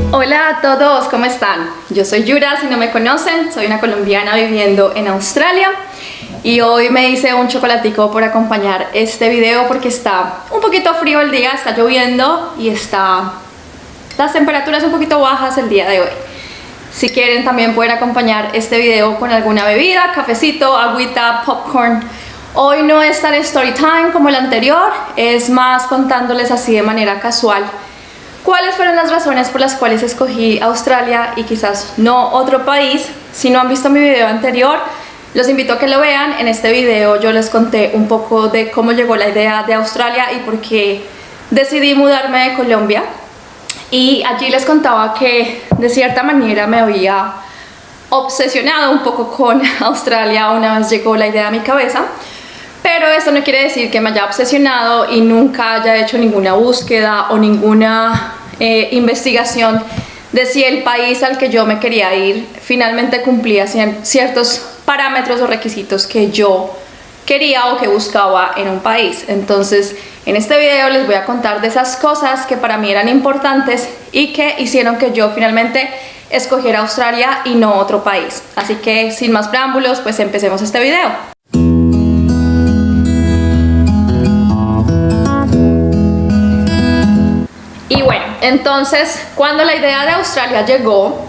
Hola a todos, ¿cómo están? Yo soy Yura, si no me conocen, soy una colombiana viviendo en Australia y hoy me hice un chocolatico por acompañar este video porque está un poquito frío el día, está lloviendo y las temperaturas un poquito bajas el día de hoy. Si quieren también pueden acompañar este video con alguna bebida, cafecito, agüita, popcorn. Hoy no es tan story time como el anterior, es más contándoles así de manera casual cuáles fueron las razones por las cuales escogí Australia y quizás no otro país. Si no han visto mi video anterior, los invito a que lo vean. En este video yo les conté un poco de cómo llegó la idea de Australia y por qué decidí mudarme de Colombia. Y allí les contaba que de cierta manera me había obsesionado un poco con Australia una vez llegó la idea a mi cabeza. Pero esto no quiere decir que me haya obsesionado y nunca haya hecho ninguna búsqueda o ninguna investigación de si el país al que yo me quería ir finalmente cumplía ciertos parámetros o requisitos que yo quería o que buscaba en un país. Entonces, en este video les voy a contar de esas cosas que para mí eran importantes y que hicieron que yo finalmente escogiera Australia y no otro país. Así que, sin más preámbulos, pues empecemos este video. Y bueno, entonces cuando la idea de Australia llegó,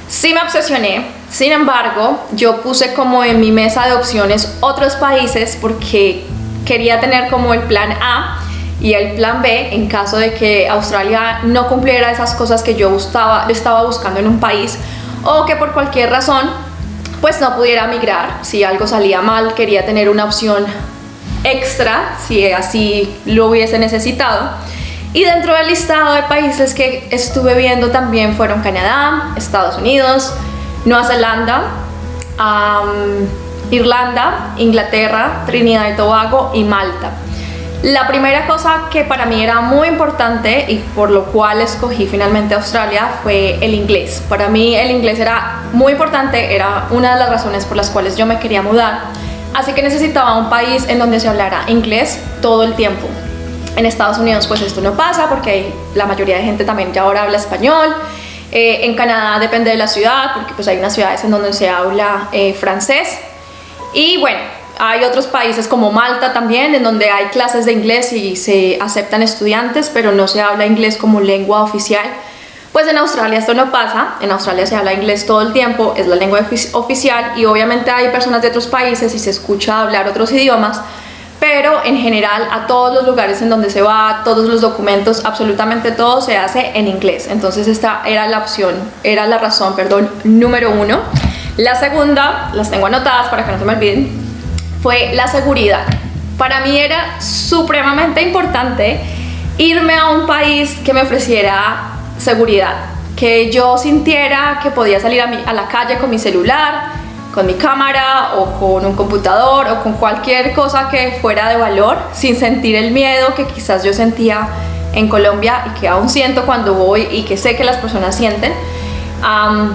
sí me obsesioné. Sin embargo, yo puse como en mi mesa de opciones otros países porque quería tener como el plan A y el plan B en caso de que Australia no cumpliera esas cosas que yo estaba buscando en un país o que por cualquier razón pues no pudiera migrar. Si algo salía mal, quería tener una opción extra si así lo hubiese necesitado. Y dentro del listado de países que estuve viendo también fueron Canadá, Estados Unidos, Nueva Zelanda, Irlanda, Inglaterra, Trinidad y Tobago y Malta. La primera cosa que para mí era muy importante y por lo cual escogí finalmente Australia fue el inglés. Para mí el inglés era muy importante, era una de las razones por las cuales yo me quería mudar. Así que necesitaba un país en donde se hablara inglés todo el tiempo. En Estados Unidos pues esto no pasa porque la mayoría de gente también ya ahora habla español. En Canadá depende de la ciudad porque pues hay unas ciudades en donde se habla francés. Y bueno, hay otros países como Malta también en donde hay clases de inglés y se aceptan estudiantes, pero no se habla inglés como lengua oficial. Pues en Australia esto no pasa, en Australia se habla inglés todo el tiempo, es la lengua oficial y obviamente hay personas de otros países y se escucha hablar otros idiomas. Pero en general a todos los lugares en donde se va, todos los documentos, absolutamente todo se hace en inglés. Entonces esta era la razón número uno. La segunda, las tengo anotadas para que no se me olviden, fue la seguridad. Para mí era supremamente importante irme a un país que me ofreciera seguridad, que yo sintiera que podía salir a la calle con mi celular, con mi cámara o con un computador o con cualquier cosa que fuera de valor sin sentir el miedo que quizás yo sentía en Colombia y que aún siento cuando voy y que sé que las personas sienten.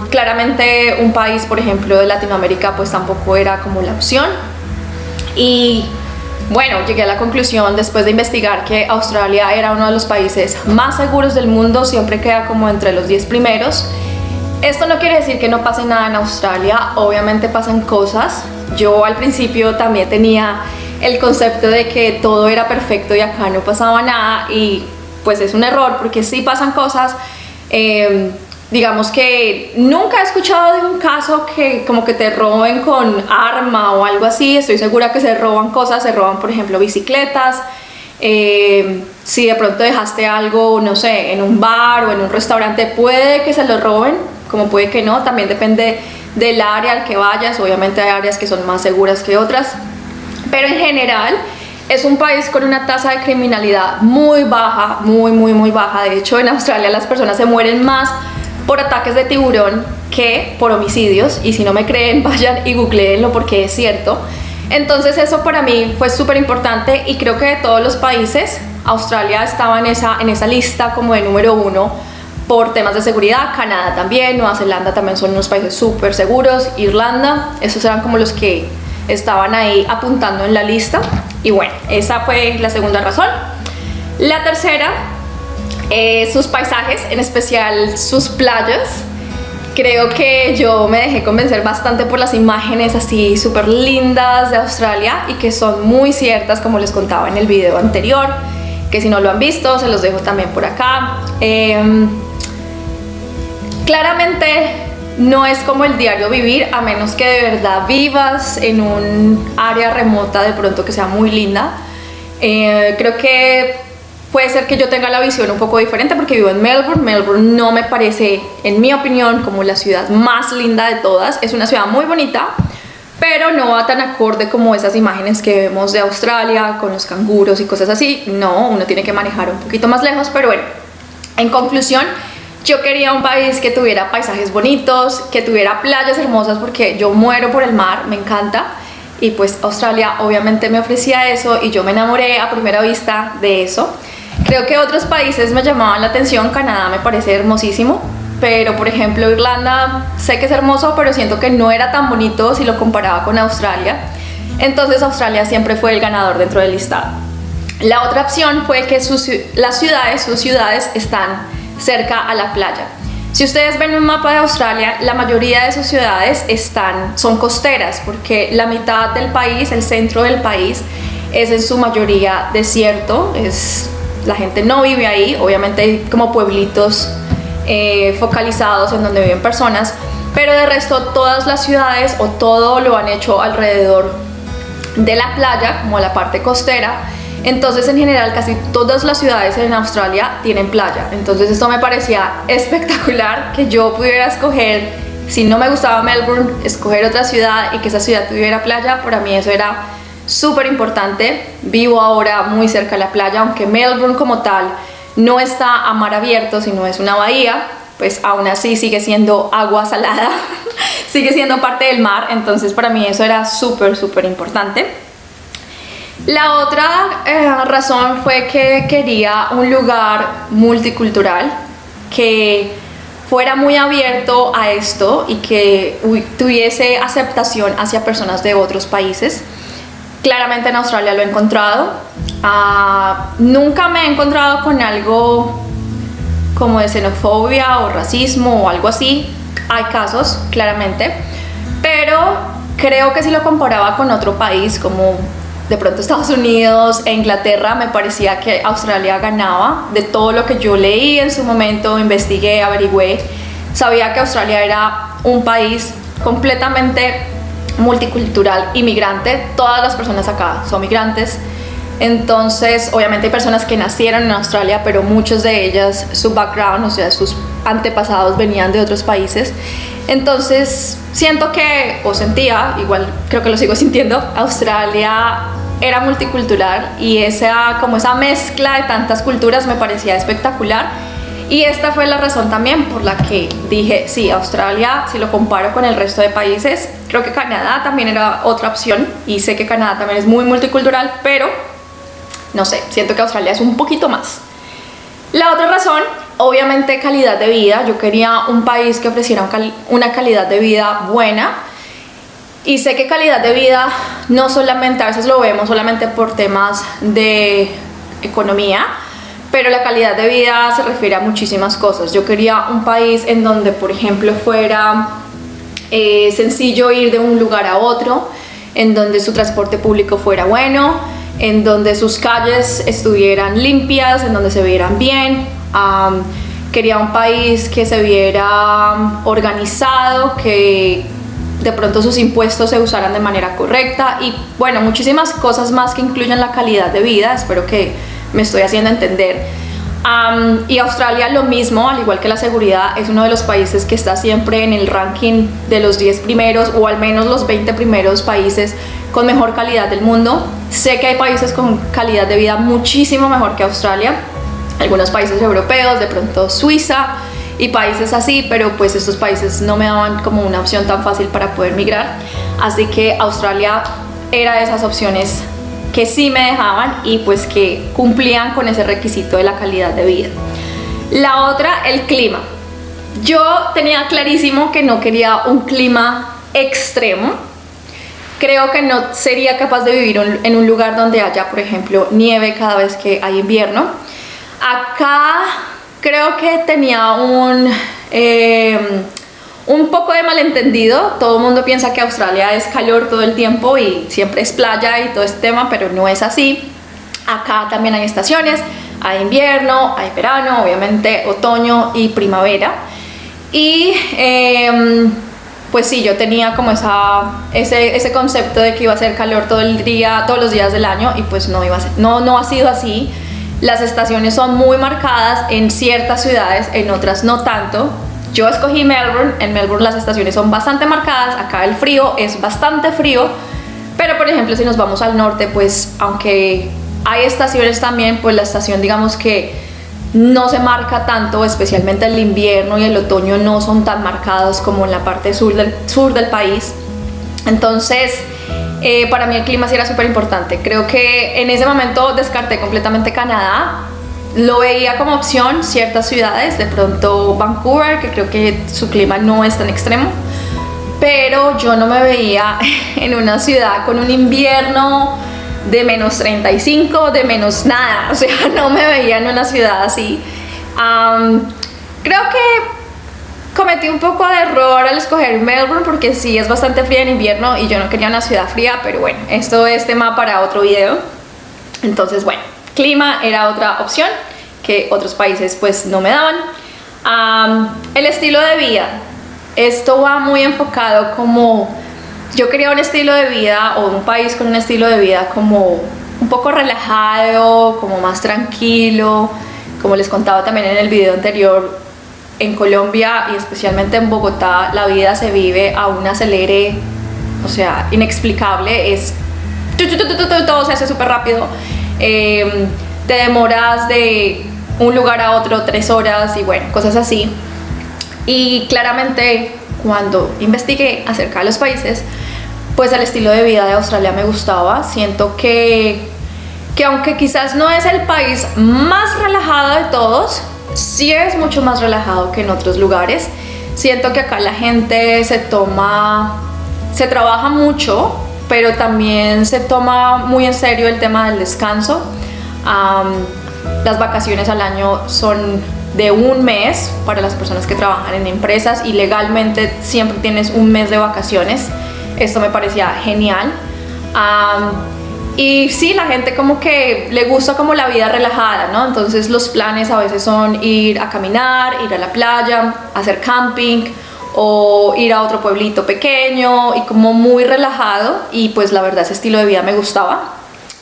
Claramente un país, por ejemplo, de Latinoamérica pues tampoco era como la opción y bueno, llegué a la conclusión después de investigar que Australia era uno de los países más seguros del mundo, siempre queda como entre los 10 primeros. Esto no quiere decir que no pase nada en Australia, obviamente pasan cosas. Yo al principio también tenía el concepto de que todo era perfecto y acá no pasaba nada y pues es un error porque sí pasan cosas, digamos que nunca he escuchado de un caso que como que te roben con arma o algo así. Estoy segura que se roban cosas, se roban por ejemplo bicicletas. Si de pronto dejaste algo, no sé, en un bar o en un restaurante, puede que se lo roben, como puede que no, también depende del área al que vayas. Obviamente hay áreas que son más seguras que otras, pero en general es un país con una tasa de criminalidad muy baja, muy baja. De hecho, en Australia las personas se mueren más por ataques de tiburón que por homicidios, y si no me creen, vayan y googleenlo porque es cierto. Entonces eso para mí fue súper importante, y creo que de todos los países, Australia estaba en esa lista como de número 1 por temas de seguridad. Canadá también, Nueva Zelanda también son unos países súper seguros, Irlanda, esos eran como los que estaban ahí apuntando en la lista. Y bueno, esa fue la segunda razón. La tercera, sus paisajes, en especial sus playas. Creo que yo me dejé convencer bastante por las imágenes así súper lindas de Australia, y que son muy ciertas, como les contaba en el video anterior, que si no lo han visto se los dejo también por acá. Claramente no es como el diario vivir, a menos que de verdad vivas en un área remota de pronto que sea muy linda. Creo que puede ser que yo tenga la visión un poco diferente porque vivo en Melbourne. Melbourne no me parece, en mi opinión, como la ciudad más linda de todas. Es una ciudad muy bonita, pero no va tan acorde como esas imágenes que vemos de Australia con los canguros y cosas así. No, uno tiene que manejar un poquito más lejos, pero bueno, en conclusión, yo quería un país que tuviera paisajes bonitos, que tuviera playas hermosas, porque yo muero por el mar, me encanta. Y pues Australia obviamente me ofrecía eso, y yo me enamoré a primera vista de eso. Creo que otros países me llamaban la atención. Canadá me parece hermosísimo, pero por ejemplo Irlanda sé que es hermoso, pero siento que no era tan bonito si lo comparaba con Australia. Entonces Australia siempre fue el ganador dentro del listado. La otra opción fue que sus ciudades están cerca a la playa. Si ustedes ven un mapa de Australia, la mayoría de sus ciudades son costeras, porque la mitad del país, el centro del país, es en su mayoría desierto. La gente no vive ahí. Obviamente hay como pueblitos focalizados en donde viven personas, pero de resto todas las ciudades o todo lo han hecho alrededor de la playa, como la parte costera. Entonces en general casi todas las ciudades en Australia tienen playa. Entonces esto me parecía espectacular, que yo pudiera escoger, si no me gustaba Melbourne, escoger otra ciudad y que esa ciudad tuviera playa. Para mí eso era súper importante. Vivo ahora muy cerca de la playa, aunque Melbourne como tal no está a mar abierto, sino es una bahía, pues aún así sigue siendo agua salada, sigue siendo parte del mar. Entonces para mí eso era súper importante. La otra razón fue que quería un lugar multicultural, que fuera muy abierto a esto y que tuviese aceptación hacia personas de otros países. Claramente en Australia lo he encontrado. Nunca me he encontrado con algo como de xenofobia o racismo o algo así. Hay casos, claramente, pero creo que si lo comparaba con otro país como de pronto Estados Unidos e Inglaterra, me parecía que Australia ganaba. De todo lo que yo leí en su momento, investigué, averigüé, sabía que Australia era un país completamente multicultural, inmigrante. Todas las personas acá son migrantes. Entonces obviamente hay personas que nacieron en Australia, pero muchas de ellas, su background, o sea, sus antepasados venían de otros países. Entonces siento que, o sentía, igual creo que lo sigo sintiendo, Australia era multicultural, y esa mezcla de tantas culturas me parecía espectacular. Y esta fue la razón también por la que dije, sí, Australia, si lo comparo con el resto de países. Creo que Canadá también era otra opción, y sé que Canadá también es muy multicultural, pero no sé, siento que Australia es un poquito más. La otra razón, obviamente, calidad de vida. Yo quería un país que ofreciera una calidad de vida buena, y sé que calidad de vida no solamente, a veces lo vemos solamente por temas de economía, pero la calidad de vida se refiere a muchísimas cosas. Yo quería un país en donde, por ejemplo, fuera sencillo ir de un lugar a otro, en donde su transporte público fuera bueno, en donde sus calles estuvieran limpias, en donde se vieran bien. quería un país que se viera organizado, que de pronto sus impuestos se usaran de manera correcta y bueno, muchísimas cosas más que incluyen la calidad de vida. Espero que me estoy haciendo entender. Y Australia lo mismo, al igual que la seguridad, es uno de los países que está siempre en el ranking de los 10 primeros o al menos los 20 primeros países con mejor calidad del mundo. Sé que hay países con calidad de vida muchísimo mejor que Australia, algunos países europeos, de pronto Suiza y países así, pero pues estos países no me daban como una opción tan fácil para poder migrar, así que Australia era de esas opciones que sí me dejaban y pues que cumplían con ese requisito de la calidad de vida. La otra, el clima. Yo tenía clarísimo que no quería un clima extremo. Creo que no sería capaz de vivir en un lugar donde haya, por ejemplo, nieve cada vez que hay invierno. Acá creo que tenía un poco de malentendido. Todo el mundo piensa que Australia es calor todo el tiempo y siempre es playa y todo este tema, pero no es así. Acá también hay estaciones, hay invierno, hay verano, obviamente otoño y primavera. Y pues sí, yo tenía como ese concepto de que iba a ser calor todo el día, todos los días del año, y pues no iba a ser, no ha sido así. Las estaciones son muy marcadas en ciertas ciudades, en otras no tanto. Yo escogí Melbourne. En Melbourne las estaciones son bastante marcadas. Acá el frío es bastante frío, pero por ejemplo si nos vamos al norte, pues aunque hay estaciones también, pues la estación digamos que no se marca tanto, especialmente el invierno y el otoño no son tan marcados como en la parte sur del país. Entonces para mí el clima sí era súper importante. Creo que en ese momento descarté completamente Canadá. Lo veía como opción ciertas ciudades, de pronto Vancouver, que creo que su clima no es tan extremo, pero yo no me veía en una ciudad con un invierno de menos 35, de menos nada, o sea, no me veía en una ciudad así. Creo que cometí un poco de error al escoger Melbourne porque sí es bastante fría en invierno y yo no quería una ciudad fría, pero bueno, esto es tema para otro video. Entonces bueno, clima era otra opción que otros países pues no me daban. El estilo de vida, esto va muy enfocado como yo quería un estilo de vida o un país con un estilo de vida como un poco relajado, como más tranquilo. Como les contaba también en el video anterior, en Colombia y especialmente en Bogotá la vida se vive a un acelere, o sea, inexplicable. Es todo se hace súper rápido. Te demoras de un lugar a otro 3 horas y bueno, cosas así. Y claramente cuando investigué acerca de los países, pues el estilo de vida de Australia me gustaba. Siento que aunque quizás no es el país más relajado de todos, sí es mucho más relajado que en otros lugares. Siento que acá la gente se trabaja mucho, pero también se toma muy en serio el tema del descanso. Las vacaciones al año son de un mes para las personas que trabajan en empresas y legalmente siempre tienes un mes de vacaciones. Esto me parecía genial. Y sí, la gente como que le gusta como la vida relajada, ¿no? Entonces los planes a veces son ir a caminar, ir a la playa, hacer camping o ir a otro pueblito pequeño y como muy relajado. Y pues la verdad ese estilo de vida me gustaba.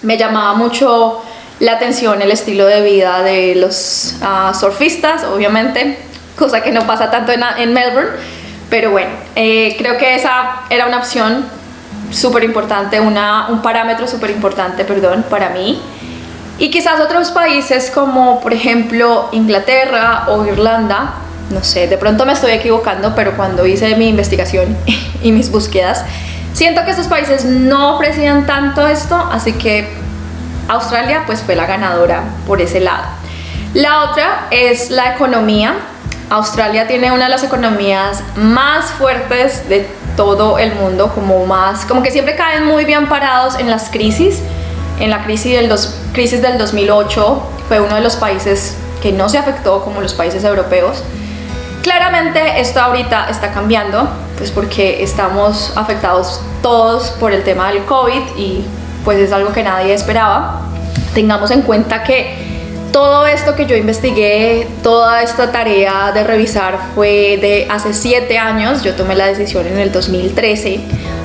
Me llamaba mucho la atención el estilo de vida de los surfistas, obviamente, cosa que no pasa tanto en Melbourne, pero bueno, creo que esa era una opción súper importante, un parámetro súper importante, perdón, para mí. Y quizás otros países como por ejemplo Inglaterra o Irlanda, no sé, de pronto me estoy equivocando, pero cuando hice mi investigación y mis búsquedas, siento que estos países no ofrecían tanto esto, así que Australia pues fue la ganadora por ese lado. La otra es la economía. Australia tiene una de las economías más fuertes de todo el mundo, como que siempre caen muy bien parados en las crisis. En la crisis del 2008 fue uno de los países que no se afectó como los países europeos. Claramente esto ahorita está cambiando, pues porque estamos afectados todos por el tema del COVID y pues es algo que nadie esperaba. Tengamos en cuenta que Todo esto que yo investigué, toda esta tarea de revisar fue de hace 7 años. Yo tomé la decisión en el 2013,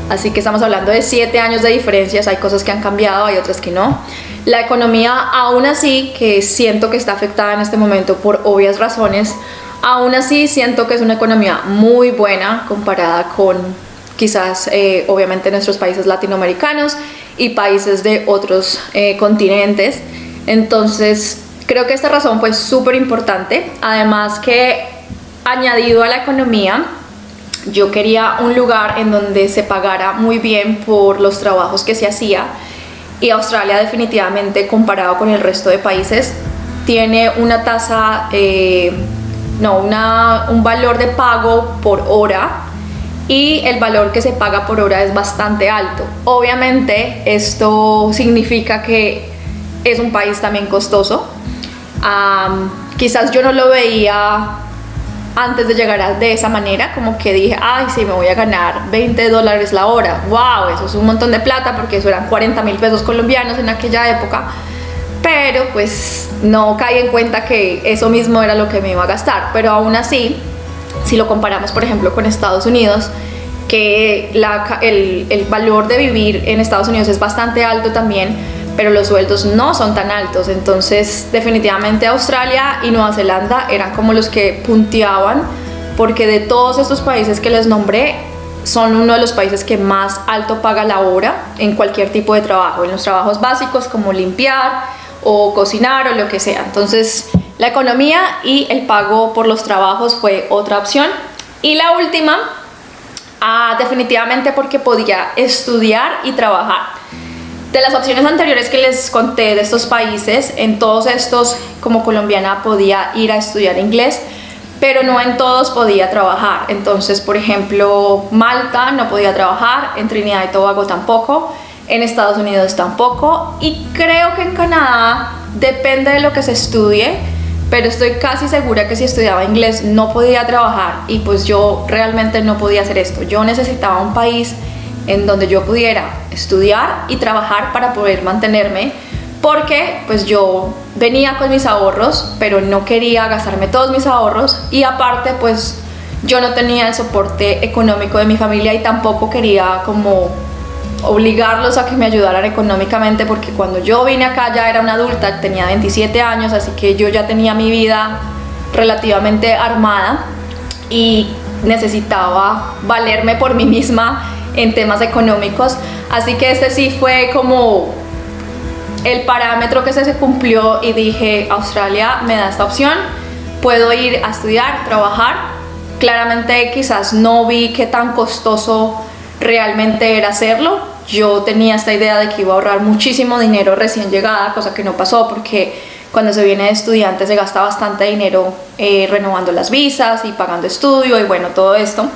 así que estamos hablando de 7 años de diferencias. Hay cosas que han cambiado, hay otras que no. La economía, aún así, que siento que está afectada en este momento por obvias razones, aún así siento que es una economía muy buena comparada con quizás obviamente nuestros países latinoamericanos y países de otros continentes. Entonces creo que esta razón fue súper importante. Además que añadido a la economía, yo quería un lugar en donde se pagara muy bien por los trabajos que se hacía, y Australia definitivamente, comparado con el resto de países, tiene una tasa, un valor de pago por hora, y el valor que se paga por hora es bastante alto. Obviamente esto significa que es un país también costoso. Quizás yo no lo veía antes de llegar de esa manera, como que dije, ay, sí, me voy a ganar $20 la hora, wow, eso es un montón de plata, porque eso eran 40.000 pesos colombianos en aquella época. Pero pues no caí en cuenta que eso mismo era lo que me iba a gastar. Pero aún así, si lo comparamos por ejemplo con Estados Unidos, que el valor de vivir en Estados Unidos es bastante alto también, pero los sueldos no son tan altos. Entonces definitivamente Australia y Nueva Zelanda eran como los que punteaban, porque de todos estos países que les nombré, son uno de los países que más alto paga la hora en cualquier tipo de trabajo, en los trabajos básicos como limpiar o cocinar o lo que sea. Entonces la economía y el pago por los trabajos fue otra opción. Y la última, definitivamente porque podía estudiar y trabajar. De las opciones anteriores que les conté de estos países, en todos estos, como colombiana, podía ir a estudiar inglés, pero no en todos podía trabajar. Entonces, por ejemplo, Malta no podía trabajar, en Trinidad y Tobago tampoco, en Estados Unidos tampoco, y creo que en Canadá depende de lo que se estudie, pero estoy casi segura que si estudiaba inglés no podía trabajar, y pues yo realmente no podía hacer esto. Yo necesitaba un país en donde yo pudiera estudiar y trabajar para poder mantenerme, porque pues yo venía con mis ahorros, pero no quería gastarme todos mis ahorros, y aparte pues yo no tenía el soporte económico de mi familia, y tampoco quería como obligarlos a que me ayudaran económicamente, porque cuando yo vine acá ya era una adulta, tenía 27 años, así que yo ya tenía mi vida relativamente armada y necesitaba valerme por mí misma en temas económicos. Así que este sí fue como el parámetro que se cumplió, y dije, Australia me da esta opción, puedo ir a estudiar, trabajar. Claramente quizás no vi qué tan costoso realmente era hacerlo. Yo tenía esta idea de que iba a ahorrar muchísimo dinero recién llegada, cosa que no pasó, porque cuando se viene de estudiante se gasta bastante dinero renovando las visas y pagando estudio y bueno, todo esto.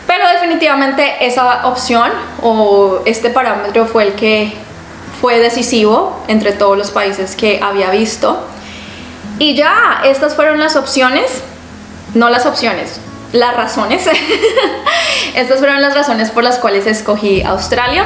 Pero definitivamente esa opción o este parámetro fue el que fue decisivo entre todos los países que había visto. Y ya, estas fueron las opciones, no las opciones, las razones. Estas fueron las razones por las cuales escogí Australia.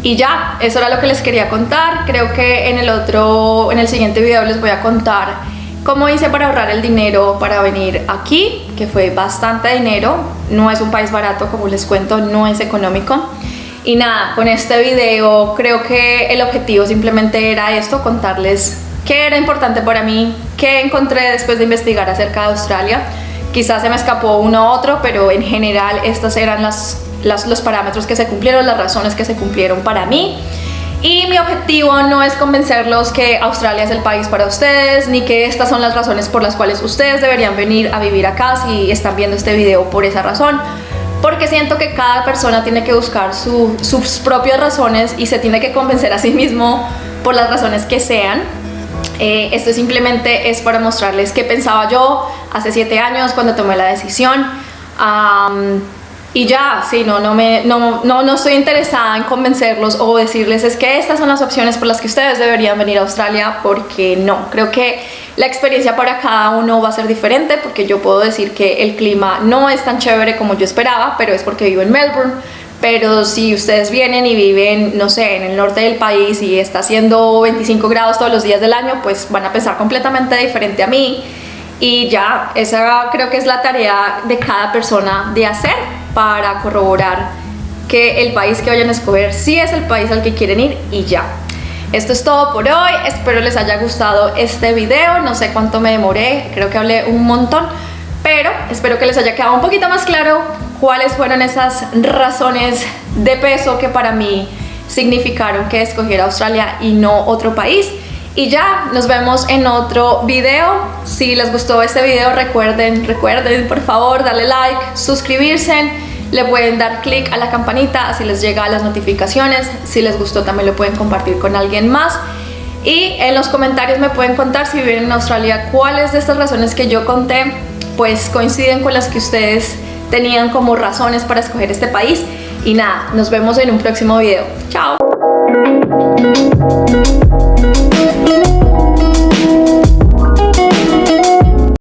Y ya, eso era lo que les quería contar. Creo que en el siguiente video les voy a contar cómo hice para ahorrar el dinero para venir aquí, que fue bastante dinero. No es un país barato, como les cuento, no es económico. Y nada, con este video creo que el objetivo simplemente era esto, contarles qué era importante para mí, qué encontré después de investigar acerca de Australia. Quizás se me escapó uno u otro, pero en general estos eran los parámetros que se cumplieron, las razones que se cumplieron para mí. Y mi objetivo no es convencerlos que Australia es el país para ustedes, ni que estas son las razones por las cuales ustedes deberían venir a vivir acá si están viendo este video por esa razón, porque siento que cada persona tiene que buscar sus propias razones y se tiene que convencer a sí mismo por las razones que sean. Esto simplemente es para mostrarles qué pensaba yo hace 7 años cuando tomé la decisión. Y ya, sí, no estoy interesada en convencerlos o decirles es que estas son las opciones por las que ustedes deberían venir a Australia, porque no, creo que la experiencia para cada uno va a ser diferente, porque yo puedo decir que el clima no es tan chévere como yo esperaba, pero es porque vivo en Melbourne. pero si ustedes vienen y viven, no sé, en el norte del país y está haciendo 25 grados todos los días del año, pues van a pensar completamente diferente a mí. Y ya, esa creo que es la tarea de cada persona de hacer para corroborar que el país que vayan a escoger sí es el país al que quieren ir y ya. Esto es todo por hoy, espero les haya gustado este video, no sé cuánto me demoré, creo que hablé un montón, pero espero que les haya quedado un poquito más claro cuáles fueron esas razones de peso que para mí significaron que escogiera Australia y no otro país. Y ya, nos vemos en otro video. Si les gustó este video, recuerden por favor darle like, suscribirse, le pueden dar clic a la campanita así les llega las notificaciones. Si les gustó también lo pueden compartir con alguien más. Y en los comentarios me pueden contar si viven en Australia cuáles de estas razones que yo conté pues coinciden con las que ustedes tenían como razones para escoger este país. Y nada, nos vemos en un próximo video. Chao.